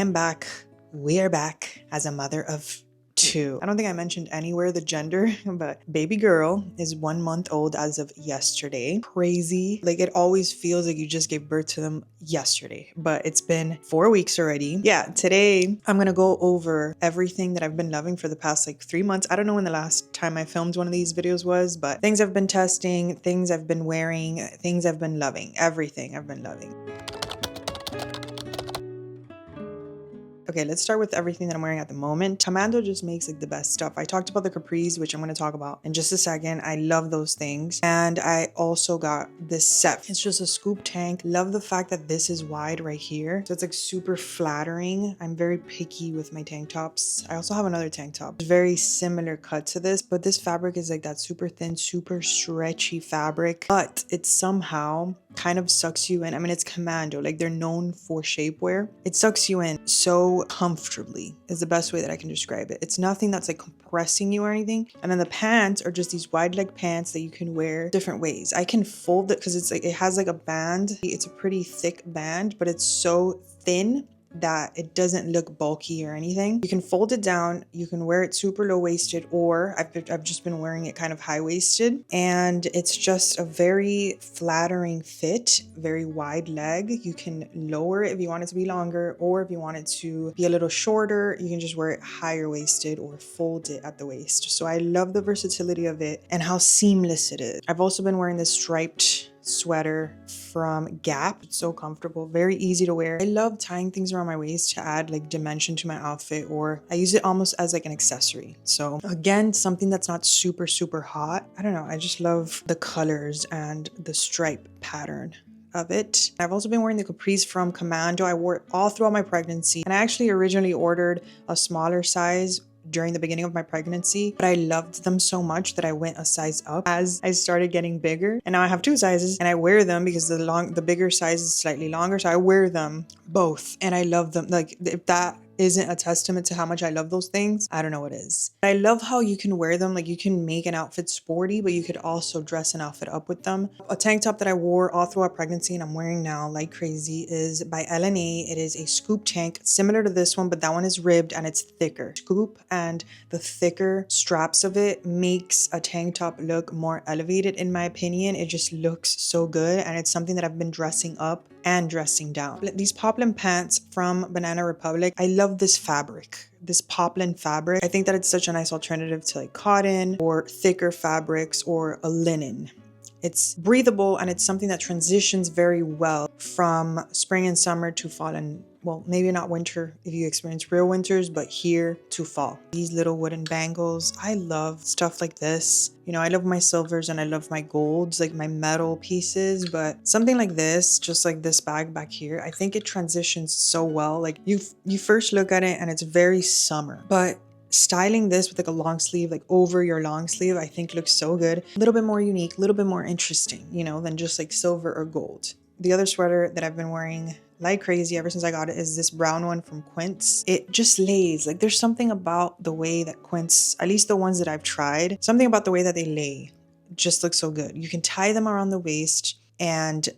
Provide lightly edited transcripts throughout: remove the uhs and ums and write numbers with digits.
am back. We are back as a mother of two. I don't think I mentioned anywhere the gender, but baby girl is 1 month old as of yesterday. Crazy. Like, it always feels like you just gave birth to them yesterday, but it's been 4 weeks already. Yeah, today I'm gonna go over everything that I've been loving for the past like 3 months. I don't know when the last time I filmed one of these videos was, but things I've been testing, things I've been wearing, things I've been loving, everything I've been loving. Okay, let's start with everything that I'm wearing at the moment. Commando just makes like the best stuff. I talked about the capris, which I'm going to talk about in just a second. I love those things. And I also got this set. It's just a scoop tank. Love the fact that this is wide right here. So it's like super flattering. I'm very picky with my tank tops. I also have another tank top. It's very similar cut to this, but this fabric is like that super thin, super stretchy fabric, but it somehow kind of sucks you in. I mean, it's Commando, like they're known for shapewear. It sucks you in so comfortably is the best way that I can describe it. It's nothing that's like compressing you or anything. And then the pants are just these wide leg pants that you can wear different ways. I can fold it because it's like, it has like a band. It's a pretty thick band, but it's so thin that it doesn't look bulky or anything. You can fold it down, you can wear it super low-waisted, or I've just been wearing it kind of high-waisted, and it's just a very flattering fit, very wide leg. You can lower it if you want it to be longer, or if you want it to be a little shorter, you can just wear it higher waisted or fold it at the waist. So I love the versatility of it and how seamless it is. I've also been wearing this striped sweater from Gap. It's so comfortable, very easy to wear. I love tying things around my waist to add like dimension to my outfit, or I use it almost as like an accessory. So again, something that's not super hot. I don't know, I just love the colors and the stripe pattern of it. I've also been wearing the capris from Commando. I wore it all throughout my pregnancy, and I actually originally ordered a smaller size during the beginning of my pregnancy, but I loved them so much that I went a size up as I started getting bigger, and now I have 2 sizes and I wear them because the bigger size is slightly longer, so I wear them both and I love them. Like, if that isn't a testament to how much I love those things, I don't know what is. I love how you can wear them, like you can make an outfit sporty, but you could also dress an outfit up with them. A tank top that I wore all throughout pregnancy and I'm wearing now like crazy is by LNA. It is a scoop tank similar to this one, but that one is ribbed and it's thicker. Scoop and the thicker straps of it makes a tank top look more elevated, in my opinion. It just looks so good, and it's something that I've been dressing up and dressing down. These poplin pants from Banana Republic, I love this fabric, this poplin fabric. I think that it's such a nice alternative to like cotton or thicker fabrics or a linen. It's breathable and it's something that transitions very well from spring and summer to fall and, well, maybe not winter if you experience real winters, but here to fall. These little wooden bangles, I love stuff like this. You know, I love my silvers and I love my golds, like my metal pieces, but something like this, just like this bag back here, I think it transitions so well. Like you first look at it and it's very summer, but styling this with like a long sleeve, like over your long sleeve, I think looks so good. A little bit more unique, a little bit more interesting, you know, than just like silver or gold. The other sweater that I've been wearing like crazy ever since I got it is this brown one from Quince. It just lays. Like, there's something about the way that Quince, at least the ones that I've tried, something about the way that they lay just looks so good. You can tie them around the waist and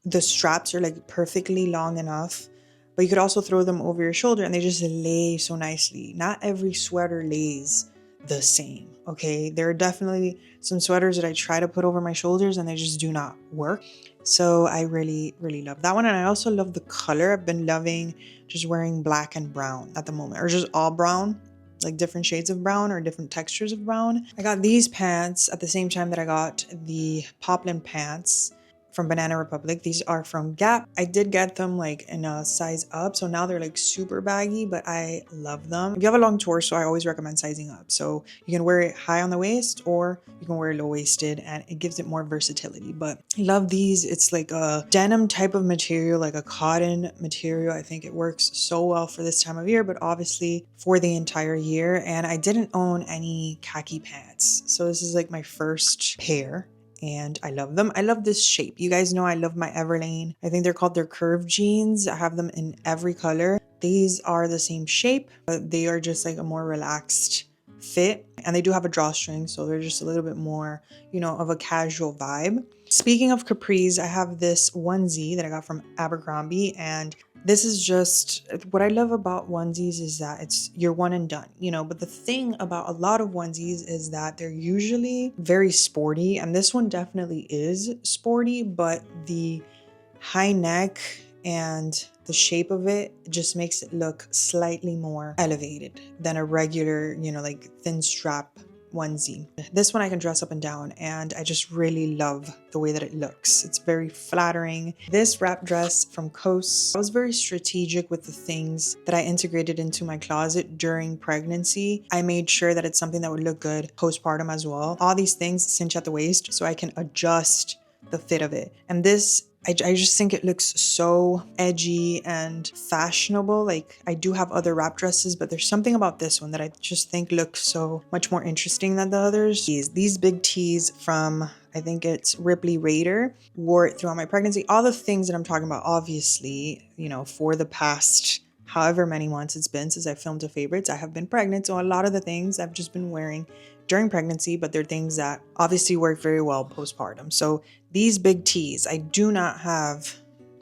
the straps are like perfectly long enough, but you could also throw them over your shoulder and they just lay so nicely. Not every sweater lays the same, okay? There are definitely some sweaters that I try to put over my shoulders and they just do not work. So I really love that one. And I also love the color. I've been loving just wearing black and brown at the moment, or just all brown, like different shades of brown or different textures of brown. I got these pants at the same time that I got the poplin pants from Banana Republic. These are from Gap. I did get them like in a size up, so now they're like super baggy, but I love them. If you have a long torso, I always recommend sizing up. So you can wear it high on the waist or you can wear it low-waisted, and it gives it more versatility. But I love these. It's like a denim type of material, like a cotton material. I think it works so well for this time of year, but obviously for the entire year. And I didn't own any khaki pants, so this is like my first pair. And I love them. I love this shape. You guys know I love my Everlane. I think they're called their curved jeans. I have them in every color. These are the same shape, but they are just like a more relaxed fit. And they do have a drawstring, so they're just a little bit more, you know, of a casual vibe. Speaking of capris, I have this onesie that I got from Abercrombie, and this is just what I love about onesies is that it's you're one and done, you know. But the thing about a lot of onesies is that they're usually very sporty, and this one definitely is sporty, but the high neck and the shape of it just makes it look slightly more elevated than a regular, you know, like thin strap onesie. This one I can dress up and down, and I just really love the way that it looks. It's very flattering. This wrap dress from Coast, I was very strategic with the things that I integrated into my closet during pregnancy. I made sure that it's something that would look good postpartum as well. All these things cinch at the waist so I can adjust the fit of it. And this, I just think it looks so edgy and fashionable. Like, I do have other wrap dresses, but there's something about this one that I just think looks so much more interesting than the others. These big tees from, I think it's Ripley Raider, wore it throughout my pregnancy. All the things that I'm talking about, obviously, you know, for the past however many months it's been since I filmed a favorites, I have been pregnant. So a lot of the things I've just been wearing during pregnancy, but they're things that obviously work very well postpartum. So these big tees, I do not have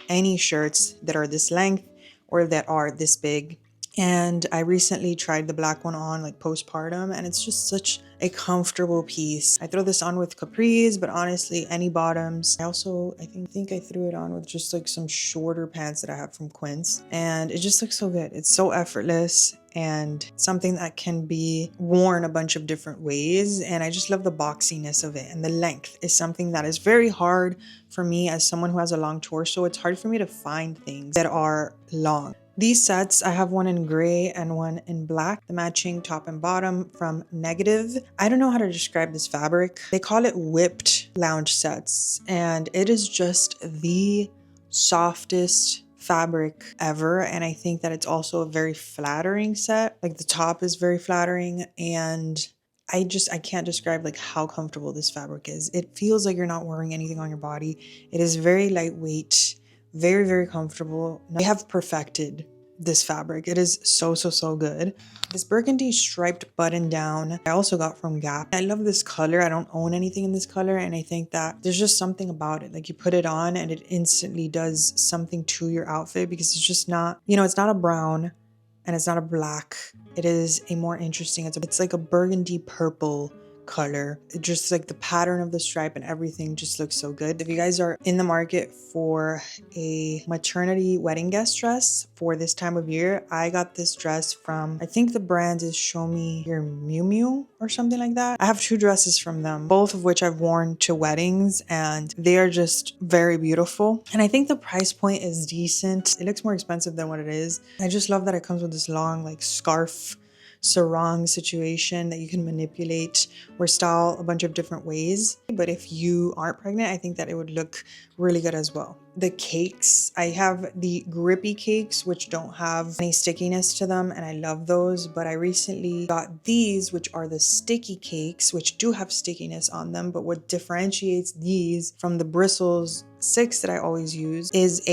any shirts that are this length or that are this big. And I recently tried the black one on like postpartum, and it's just such a comfortable piece. I throw this on with capris, but honestly, any bottoms. I think I threw it on with just like some shorter pants that I have from Quince, and it just looks so good. It's so effortless and something that can be worn a bunch of different ways. And I just love the boxiness of it, and the length is something that is very hard for me as someone who has a long torso. It's hard for me to find things that are long. These sets, I have one in gray and one in black, the matching top and bottom from Negative. I don't know how to describe this fabric. They call it whipped lounge sets, and it is just the softest fabric ever. And I think that it's also a very flattering set. Like, the top is very flattering, and I can't describe like how comfortable this fabric is. It feels like you're not wearing anything on your body. It is very lightweight, very, very comfortable. They have perfected this fabric. It is so, so, so good. This burgundy striped button down I also got from Gap. I love this color. I don't own anything in this color, and I think that there's just something about it. Like, you put it on and it instantly does something to your outfit, because it's just not, you know, it's not a brown and it's not a black. It is a more interesting, it's like a burgundy purple color. It just, like, the pattern of the stripe and everything just looks so good. If you guys are in the market for a maternity wedding guest dress for this time of year, I got this dress from, I think the brand is Show Me Your Miu Miu or something like that. I have two dresses from them, both of which I've worn to weddings, and they are just very beautiful. And I think the price point is decent. It looks more expensive than what it is. I just love that it comes with this long, like, scarf sarong situation that you can manipulate or style a bunch of different ways. But if you aren't pregnant, I think that it would look really good as well. The cakes, I have the grippy cakes, which don't have any stickiness to them, and I love those. But I recently got these, which are the sticky cakes, which do have stickiness on them. But what differentiates these from the bristles 6 that I always use is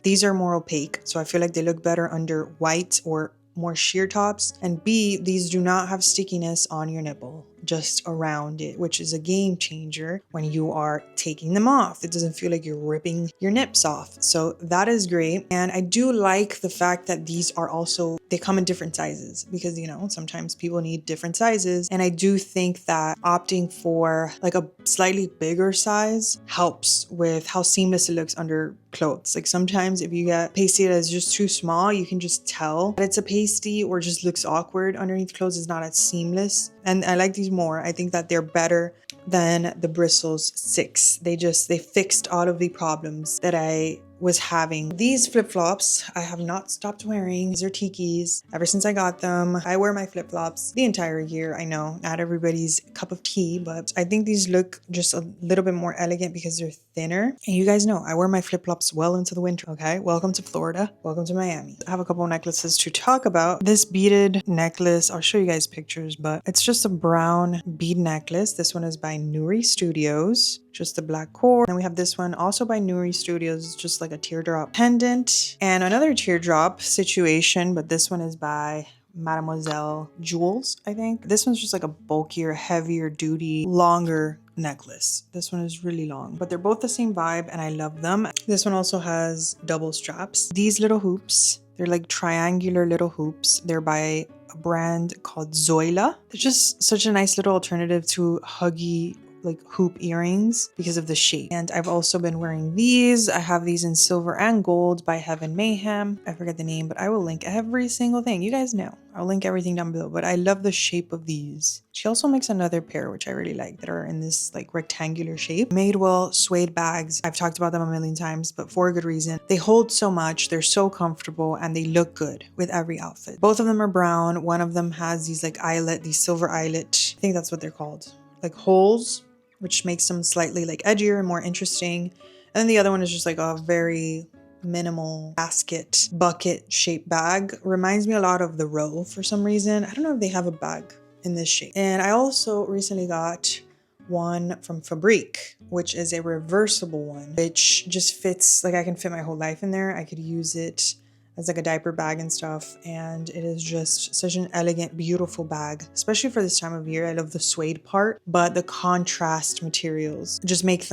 these are more opaque, so I feel like they look better under white or more sheer tops, and B, these do not have stickiness on your nipple, just around it, which is a game changer when you are taking them off. It doesn't feel like you're ripping your nips off, so that is great. And I do like the fact that these are also, they come in different sizes, because, you know, sometimes people need different sizes, and I do think that opting for like a slightly bigger size helps with how seamless it looks under clothes. Like, sometimes if you get pasty that is just too small, you can just tell that it's a pasty, or just looks awkward underneath clothes. It's not as seamless, and I like these more. I think that they're better than the Bristles 6. They fixed all of the problems that I was having. These flip-flops I have not stopped wearing. These are Tikis ever since I got them. I wear my flip-flops the entire year. I know not everybody's cup of tea, but I think these look just a little bit more elegant because they're thinner. And you guys know I wear my flip-flops well into the winter, okay? Welcome to Florida. Welcome to Miami. I have a couple of necklaces to talk about. This beaded necklace, I'll show you guys pictures, but it's just a brown bead necklace. This one is by Nuri Studios. Just the black core. And we have this one also by Nuri Studios, just like a teardrop pendant, and another teardrop situation, but this one is by Mademoiselle Jewels, I think. This one's just like a bulkier, heavier duty, longer necklace. This one is really long, but they're both the same vibe and I love them. This one also has double straps. These little hoops, they're like triangular little hoops. They're by a brand called Zoila. They're just such a nice little alternative to huggy like hoop earrings because of the shape. And I've also been wearing these. I have these in silver and gold by Heaven Mayhem. I forget the name, but I will link every single thing. You guys know. I'll link everything down below, but I love the shape of these. She also makes another pair, which I really like, that are in this like rectangular shape. Madewell suede bags. I've talked about them a million times, but for a good reason. They hold so much, they're so comfortable, and they look good with every outfit. Both of them are brown. One of them has these like eyelet, these silver eyelet, I think that's what they're called, like holes, which makes them slightly like edgier and more interesting. And then the other one is just like a very minimal basket bucket shaped bag. Reminds me a lot of the Row for some reason. I don't know if they have a bag in this shape. And I also recently got one from Fabrique, which is a reversible one, which just fits, like I can fit my whole life in there. I could use it as like a diaper bag and stuff, and it is just such an elegant, beautiful bag, especially for this time of year. I love the suede part, but the contrast materials just make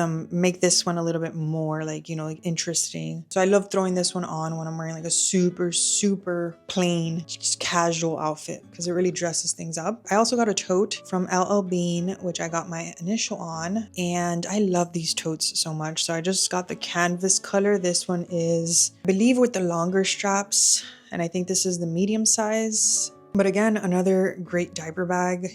this one a little bit more like, you know, like interesting. So I love throwing this one on when I'm wearing like a super plain, just casual outfit, because it really dresses things up. I also got a tote from LL Bean, which I got my initial on, and I love these totes so much. So I just got the canvas color. This one is, I believe, with the longer straps, and I think this is the medium size. But again, another great diaper bag.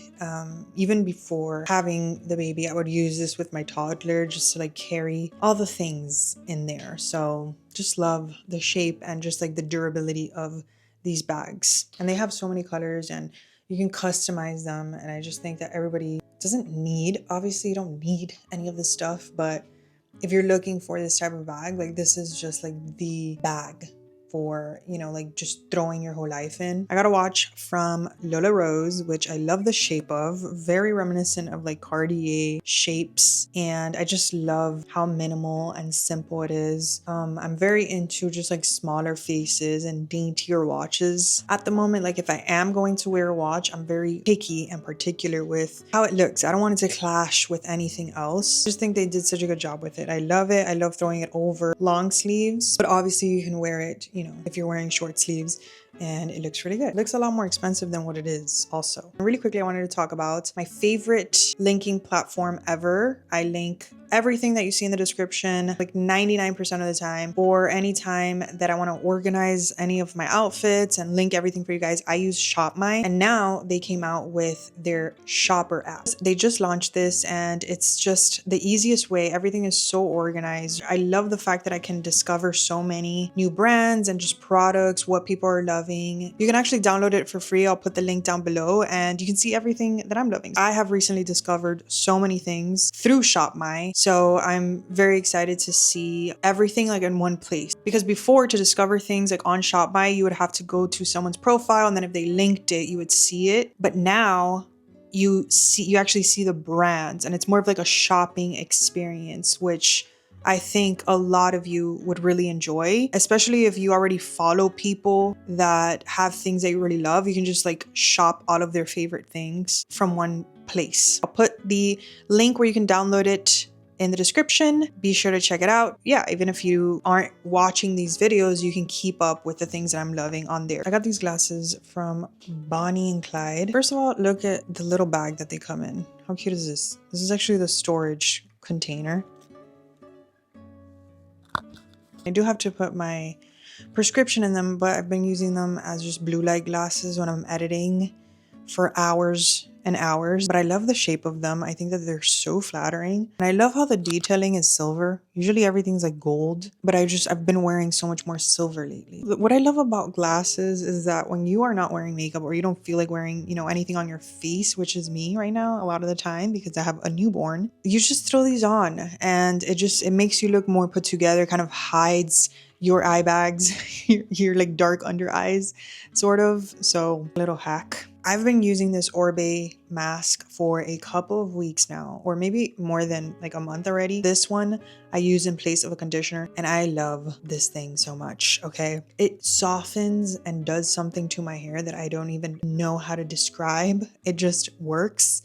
Even before having the baby, I would use this with my toddler just to like carry all the things in there. So just love the shape and just like the durability of these bags. And they have so many colors and you can customize them. And I just think that everybody doesn't need, obviously you don't need any of this stuff, but if you're looking for this type of bag, like this is just like the bag for, you know, like just throwing your whole life in. I got a watch from Lola Rose, which I love the shape of, very reminiscent of like Cartier shapes. And I just love how minimal and simple it is. I'm very into just like smaller faces and daintier watches at the moment. Like if I am going to wear a watch, I'm very picky and particular with how it looks. I don't want it to clash with anything else. I just think they did such a good job with it. I love it. I love throwing it over long sleeves, but obviously you can wear it, you know, if you're wearing short sleeves, and it looks really good. It looks a lot more expensive than what it is also. And really quickly, I wanted to talk about my favorite linking platform ever. I link everything that you see in the description like 99% of the time, or anytime that I want to organize any of my outfits and link everything for you guys. I use ShopMy, and now they came out with their shopper app. They just launched this and it's just the easiest way. Everything is so organized. I love the fact that I can discover so many new brands and just products, what people are loving. You can actually download it for free. I'll put the link down below and you can see everything that I'm loving. I have recently discovered so many things through ShopMy, so I'm very excited to see everything like in one place, because before, to discover things like on ShopMy, you would have to go to someone's profile and then if they linked it, you would see it. But now you actually see the brands and it's more of like a shopping experience, which I think a lot of you would really enjoy, especially if you already follow people that have things that you really love. You can just like shop all of their favorite things from one place. I'll put the link where you can download it in the description. Be sure to check it out. Yeah, even if you aren't watching these videos, you can keep up with the things that I'm loving on there. I got these glasses from Bonnie and Clyde. First of all, look at the little bag that they come in. How cute is this? This is actually the storage container. I do have to put my prescription in them, but I've been using them as just blue light glasses when I'm editing for hours and hours. But I love the shape of them. I think that they're so flattering. And I love how the detailing is silver. Usually everything's like gold, but I've been wearing so much more silver lately. What I love about glasses is that when you are not wearing makeup or you don't feel like wearing, you know, anything on your face, which is me right now a lot of the time because I have a newborn, you just throw these on and it makes you look more put together, kind of hides your eye bags, your like dark under eyes, sort of. So little hack. I've been using this Orbe mask for a couple of weeks now, or maybe more than like a month already. This one I use in place of a conditioner and I love this thing so much, okay? It softens and does something to my hair that I don't even know how to describe. It just works.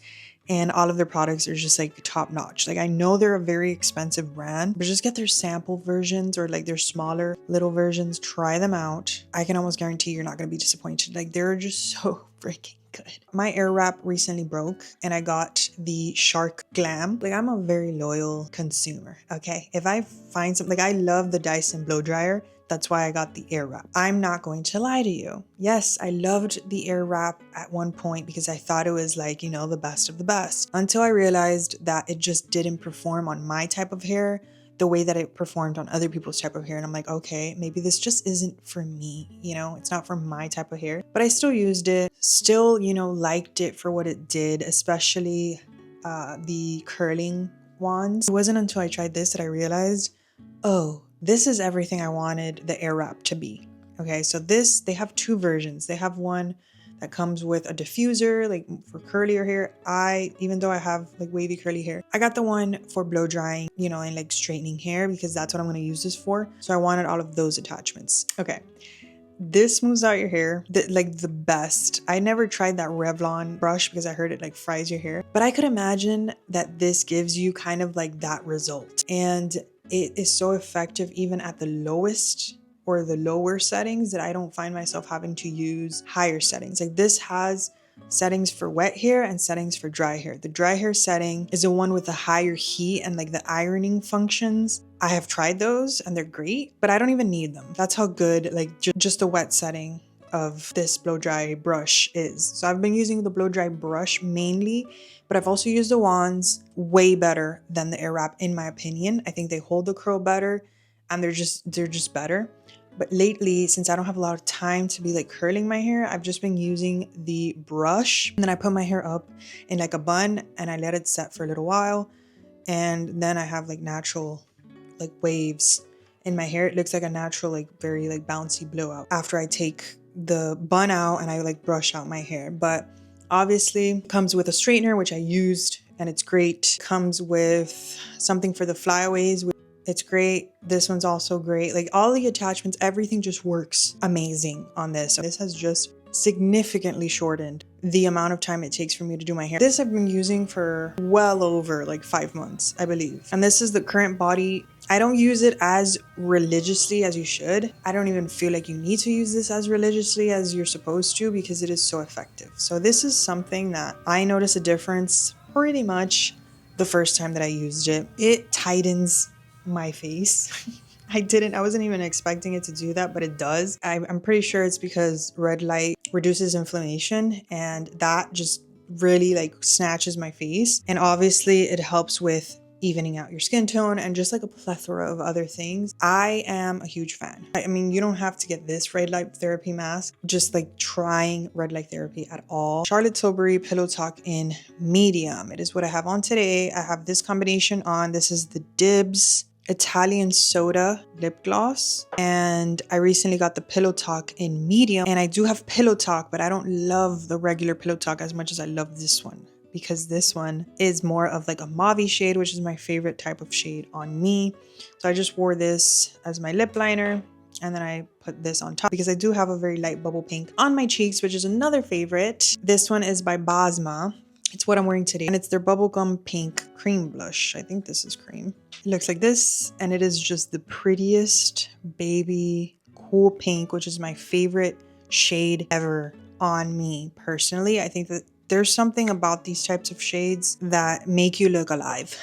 and all of their products are just like top notch. Like I know they're a very expensive brand, but just get their sample versions or like their smaller little versions, try them out. I can almost guarantee you're not going to be disappointed. Like they're just so freaking good. My air wrap recently broke and I got the Shark Glam. Like I'm a very loyal consumer, okay? If I find something, like I love the Dyson blow dryer. That's why I got the air wrap. I'm not going to lie to you. Yes, I loved the air wrap at one point because I thought it was like, you know, the best of the best. Until I realized that it just didn't perform on my type of hair the way that it performed on other people's type of hair. And I'm like, okay, maybe this just isn't for me. You know, it's not for my type of hair, but I still used it. Still, you know, liked it for what it did, especially the curling wands. It wasn't until I tried this that I realized, oh, this is everything I wanted the air wrap to be. Okay, so this, they have two versions. They have one that comes with a diffuser, like for curlier hair. Even though I have like wavy curly hair, I got the one for blow drying, you know, and like straightening hair because that's what I'm gonna use this for. So I wanted all of those attachments. Okay. This smooths out your hair like the best. I never tried that Revlon brush because I heard it like fries your hair, but I could imagine that this gives you kind of like that result. And it is so effective even at the lowest or the lower settings that I don't find myself having to use higher settings. Like this has settings for wet hair and settings for dry hair. The dry hair setting is the one with the higher heat and like the ironing functions. I have tried those and they're great, but I don't even need them. That's how good like just the wet setting of this blow dry brush is. So I've been using the blow dry brush mainly, but I've also used the wands way better than the air wrap in my opinion. I think they hold the curl better and they're just better. But lately, since I don't have a lot of time to be like curling my hair, I've just been using the brush. And then I put my hair up in like a bun and I let it set for a little while. And then I have like natural like waves in my hair. It looks like a natural, like very like bouncy blowout after I take the bun out and I like brush out my hair. But obviously comes with a straightener, which I used and it's great. Comes with something for the flyaways. It's great. This one's also great. Like all the attachments, everything just works amazing on this. So this has just significantly shortened the amount of time it takes for me to do my hair. This I've been using for well over like 5 months, I believe. And this is the current body. I don't use it as religiously as you should. I don't even feel like you need to use this as religiously as you're supposed to because it is so effective. So this is something that I notice a difference pretty much the first time that I used it. It tightens my face. I wasn't even expecting it to do that, but it does. I'm pretty sure it's because red light reduces inflammation and that just really like snatches my face. And obviously it helps with evening out your skin tone and just like a plethora of other things. I am a huge fan. I mean, you don't have to get this red light therapy mask, just like trying red light therapy at all. Charlotte Tilbury Pillow Talk in medium. It is what I have on today. I have this combination on. This is the Dibs Italian soda lip gloss, and I recently got the Pillow Talk in medium. And I do have Pillow Talk, but I don't love the regular Pillow Talk as much as I love this one because this one is more of like a mauve shade, which is my favorite type of shade on me. So I just wore this as my lip liner and then I put this on top because I do have a very light bubble pink on my cheeks, which is another favorite. This one is by Basma. It's what I'm wearing today and it's their bubblegum pink cream blush. I think this is cream. It looks like this and it is just the prettiest baby cool pink, which is my favorite shade ever on me personally. I think that there's something about these types of shades that make you look alive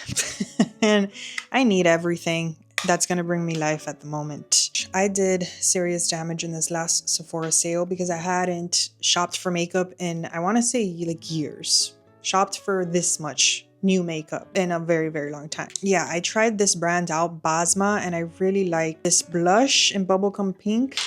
and I need everything that's going to bring me life at the moment. I did serious damage in this last Sephora sale because I hadn't shopped for makeup in, I want to say like years. Shopped for this much new makeup in a very, very long time. Yeah, I tried this brand out, Basma, and I really like this blush in bubblegum pink.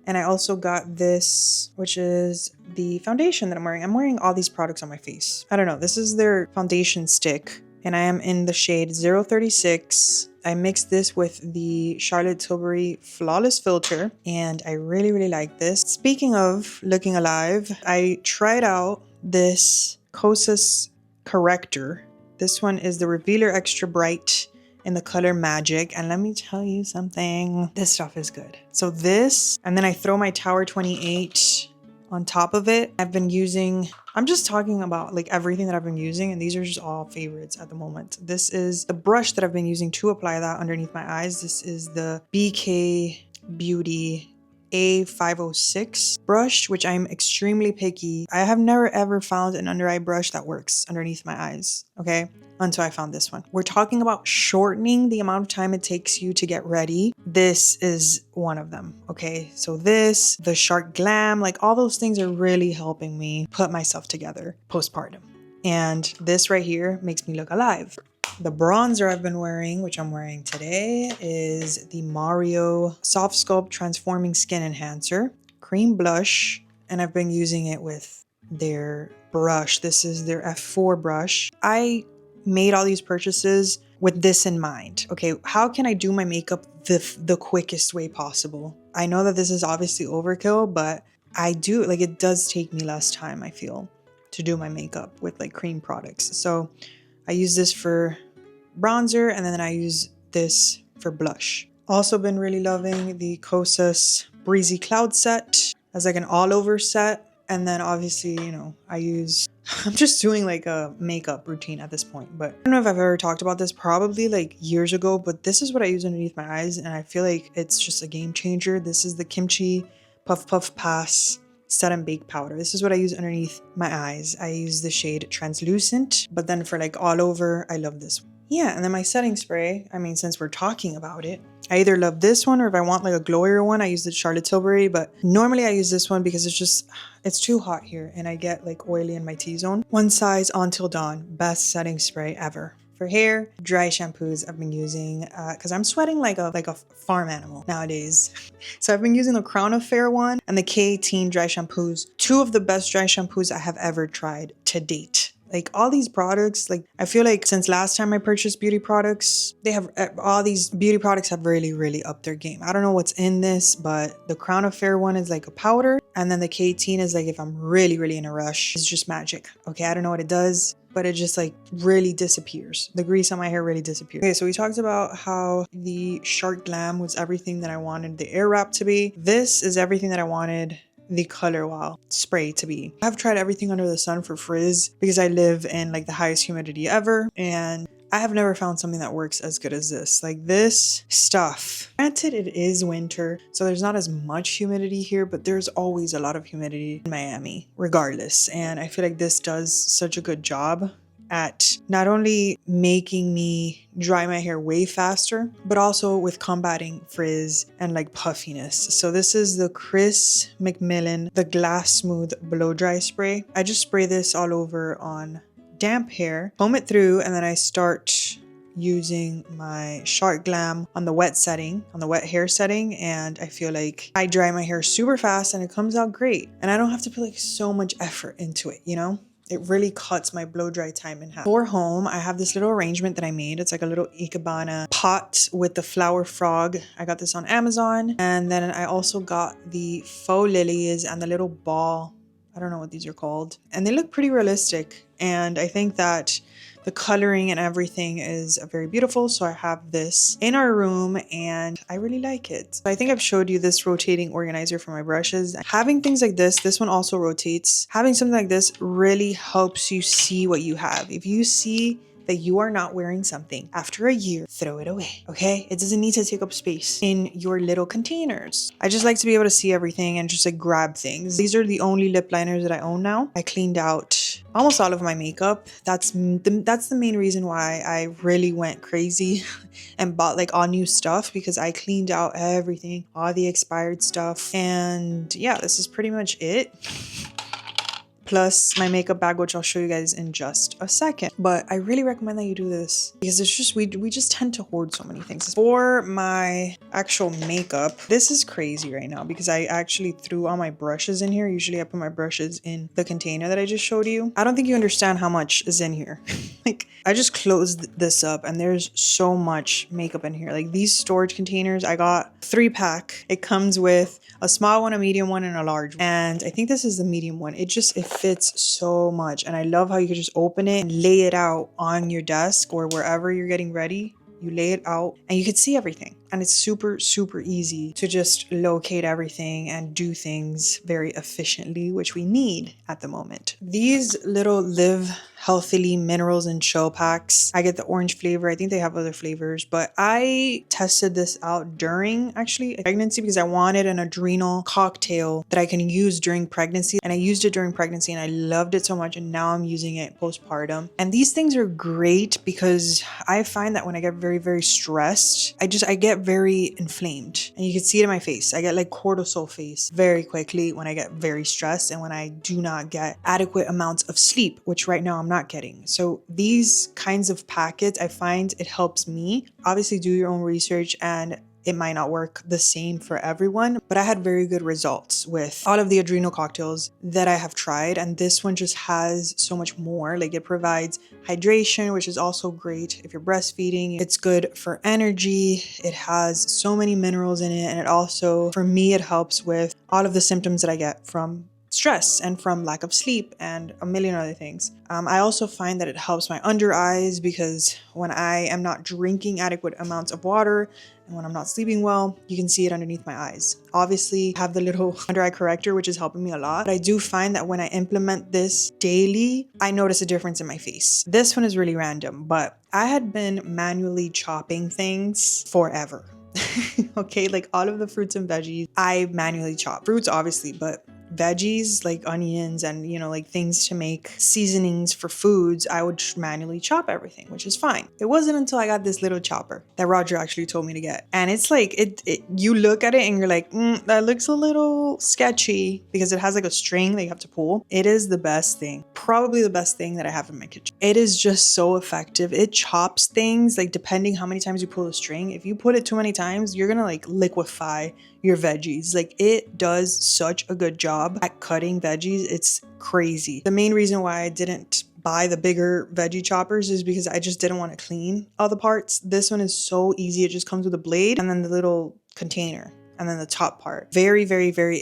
And I also got this, which is the foundation that I'm wearing. I'm wearing all these products on my face. I don't know. This is their foundation stick. And I am in the shade 036. I mixed this with the Charlotte Tilbury Flawless Filter. And I really, really like this. Speaking of looking alive, I tried out this Kosas corrector. This one is the Revealer Extra Bright in the color Magic, and let me tell you something, this stuff is good. So this, and then I throw my Tower 28 on top of it. I've been using, I'm just talking about like everything that I've been using, and these are just all favorites at the moment. This is the brush that I've been using to apply that underneath my eyes. This is the BK Beauty A506 brush, which I'm extremely picky. I have never ever found an under eye brush that works underneath my eyes, okay? Until I found this one. We're talking about shortening the amount of time it takes you to get ready. This is one of them, okay? So this, the Shark Glam, like all those things are really helping me put myself together postpartum. And this right here makes me look alive. The bronzer I've been wearing, which I'm wearing today, is the Mario Soft Sculpt Transforming Skin Enhancer Cream Blush, and I've been using it with their brush. This is their F4 brush. I made all these purchases with this in mind. Okay, how can I do my makeup the quickest way possible? I know that this is obviously overkill, but I do, like, it does take me less time, I feel, to do my makeup with like cream products. So I use this for bronzer, and then I use this for blush. Also been really loving the Kosas Breezy Cloud set as like an all over set. And then obviously, you know, I'm just doing like a makeup routine at this point, but I don't know if I've ever talked about this, probably like years ago, but this is what I use underneath my eyes, and I feel like it's just a game changer. This is the Kimchi Puff Puff Pass Set and Bake Powder. This is what I use underneath my eyes. I use the shade Translucent, but then for like all over, I love this one. Yeah, and then my setting spray, I mean, since we're talking about it, I either love this one, or if I want like a glowier one, I use the Charlotte Tilbury, but normally I use this one because it's too hot here and I get like oily in my T-zone. One Size Until Dawn, best setting spray ever. For hair, dry shampoos I've been using because I'm sweating like a farm animal nowadays. So I've been using the Crown Affair one and the K18 dry shampoos, two of the best dry shampoos I have ever tried to date. Like all these products, like I feel like since last time I purchased beauty products, all these beauty products have really, really upped their game. I don't know what's in this, but the Crown Affair one is like a powder. And then the K18 is like, if I'm really, really in a rush, it's just magic. Okay, I don't know what it does, but it just like really disappears. The grease on my hair really disappears. Okay, so we talked about how the Shark Glam was everything that I wanted the air wrap to be. This is everything that I wanted the Color Wow spray to be. I've tried everything under the sun for frizz because I live in like the highest humidity ever, and I have never found something that works as good as this. Like this stuff, granted it is winter, so there's not as much humidity here, but there's always a lot of humidity in Miami regardless, and I feel like this does such a good job at not only making me dry my hair way faster, but also with combating frizz and like puffiness. So this is the Chris McMillan, the Glass Smooth Blow Dry Spray. I just spray this all over on damp hair, comb it through, and then I start using my Shark Glam on the wet setting, on the wet hair setting, and I feel like I dry my hair super fast and it comes out great. And I don't have to put like so much effort into it, you know? It really cuts my blow dry time in half. For home, I have this little arrangement that I made. It's like a little ikebana pot with the flower frog. I got this on Amazon. And then I also got the faux lilies and the little ball. I don't know what these are called. And they look pretty realistic. And I think that the coloring and everything is very beautiful. So I have this in our room and I really like it. I think I've showed you this rotating organizer for my brushes. Having things like this one also rotates. Having something like this really helps you see what you have. If you see that you are not wearing something after a year, throw it away, okay? It doesn't need to take up space in your little containers. I just like to be able to see everything and just like grab things. These are the only lip liners that I own now. I cleaned out almost all of my makeup. That's the main reason why I really went crazy and bought like all new stuff, because I cleaned out everything, all the expired stuff. And yeah, this is pretty much it. Plus my makeup bag, which I'll show you guys in just a second. But I really recommend that you do this because it's just, we just tend to hoard so many things. For my actual makeup, this is crazy right now because I actually threw all my brushes in here. Usually I put my brushes in the container that I just showed you. I don't think you understand how much is in here. Like I just closed this up and there's so much makeup in here. Like these storage containers, I got 3-pack. It comes with a small one, a medium one, and a large one. And I think this is the medium one. It fits so much. And I love how you can just open it and lay it out on your desk or wherever you're getting ready. You lay it out and you can see everything. and it's super easy to just locate everything and do things very efficiently, which we need at the moment. These little Live Healthily minerals and chill packs, I get the orange flavor. I think they have other flavors, but I tested this out during actually pregnancy because I wanted an adrenal cocktail that I can use during pregnancy, and I used it during pregnancy and I loved it so much, and now I'm using it postpartum. And these things are great because I find that when I get very stressed, I get very inflamed, and you can see it in my face. I get like cortisol face very quickly when I get very stressed and when I do not get adequate amounts of sleep, which right now I'm not getting. So these kinds of packets, I find it helps me. Obviously do your own research, and it might not work the same for everyone, but I had very good results with all of the adrenal cocktails that I have tried. And this one just has so much more. Like, it provides hydration, which is also great if you're breastfeeding. It's good for energy. It has so many minerals in it. And it also, for me, it helps with all of the symptoms that I get from stress and from lack of sleep and a million other things. I also find that it helps my under eyes, because when I am not drinking adequate amounts of water and when I'm not sleeping well, you can see it underneath my eyes. Obviously, I have the little under eye corrector, which is helping me a lot. But I do find that when I implement this daily, I notice a difference in my face. This one is really random, but I had been manually chopping things forever. Okay, like all of the fruits and veggies, I manually chop. Fruits, obviously, but veggies like onions and, you know, like things to make seasonings for foods, I would manually chop everything, which is fine. It wasn't until I got this little chopper that Roger actually told me to get. And it's like, you look at it and you're like, that looks a little sketchy, because it has like a string that you have to pull. It is the best thing, probably the best thing that I have in my kitchen. It is just so effective. It chops things, like depending how many times you pull the string. If you put it too many times, you're gonna like liquefy your veggies. Like, it does such a good job at cutting veggies. It's crazy. The main reason why I didn't buy the bigger veggie choppers is because I just didn't want to clean all the parts. This one is so easy. It just comes with a blade and then the little container and then the top part. Very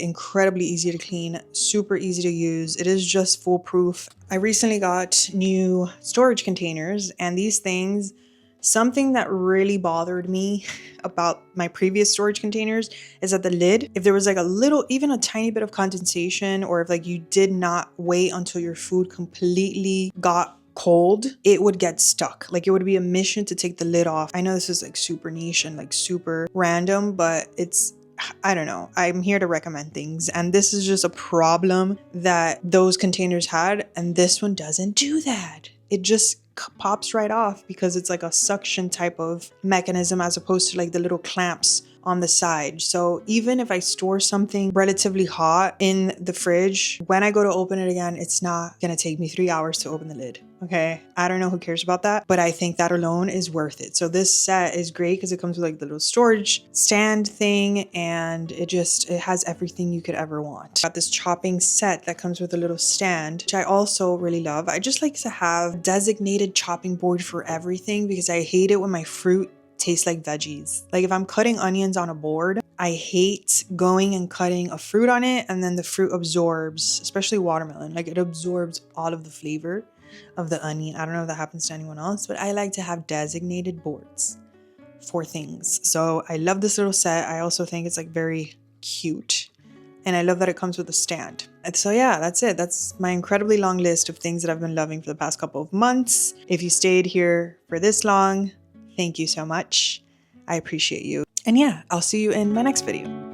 incredibly easy to clean, super easy to use. It is just foolproof. I recently got new storage containers, and these things, something that really bothered me about my previous storage containers is that the lid, if there was like a little, even a tiny bit of condensation, or if like you did not wait until your food completely got cold, it would get stuck. Like, it would be a mission to take the lid off. I know this is like super niche and like super random, but I don't know. I'm here to recommend things. And this is just a problem that those containers had. And this one doesn't do that. It just pops right off because it's like a suction type of mechanism, as opposed to like the little clamps on the side. So even if I store something relatively hot in the fridge, when I go to open it again, it's not gonna take me 3 hours to open the lid. Okay, I don't know who cares about that, but I think that alone is worth it. So this set is great because it comes with like the little storage stand thing, and it has everything you could ever want. Got this chopping set that comes with a little stand, which I also really love. I just like to have designated chopping board for everything, because I hate it when my fruit tastes like veggies. Like, if I'm cutting onions on a board, I hate going and cutting a fruit on it and then the fruit absorbs, especially watermelon, like it absorbs all of the flavor of the onion. I don't know if that happens to anyone else, but I like to have designated boards for things. So I love this little set. I also think it's like very cute, and I love that it comes with a stand. And so yeah, that's it. That's my incredibly long list of things that I've been loving for the past couple of months. If you stayed here for this long, thank you so much. I appreciate you. And yeah, I'll see you in my next video.